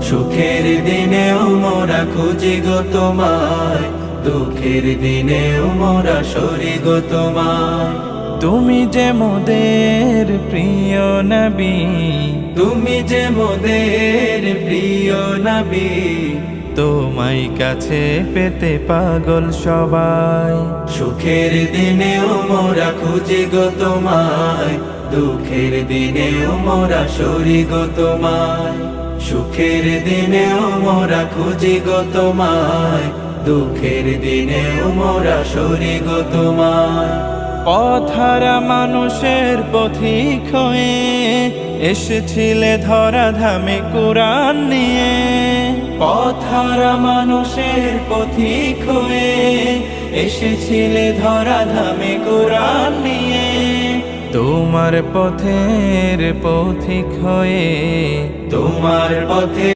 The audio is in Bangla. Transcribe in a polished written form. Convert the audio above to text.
সুখের দিনেও মোরা খুঁজি গো তোমায়, দুঃখের দিনেও মোরা সরি গো তোমায়। তুমি যে মোদের প্রিয় নবী, তুমি যে মোদের প্রিয় নবী, তোমায় কাছে পেতে পাগল সবাই। সুখের দিনেও মোরা খুঁজি গো তোমায়, দুঃখের দিনেও মোরা সরি গো তোমায়। সুখের দিনেও মোরা খুঁজি গো তোমায়, দুঃখের দিনেও মোরা সরি গো তোমায়। পথহারা মানুষের পথিক হয়ে এসেছিলে ধরা ধামে কোরআন নিয়ে। পথহারা মানুষের পথিক হয়ে এসেছিলে ধরা ধামে কোরআন নিয়ে। তোমার পথের পথিক হয়ে তোমার পথে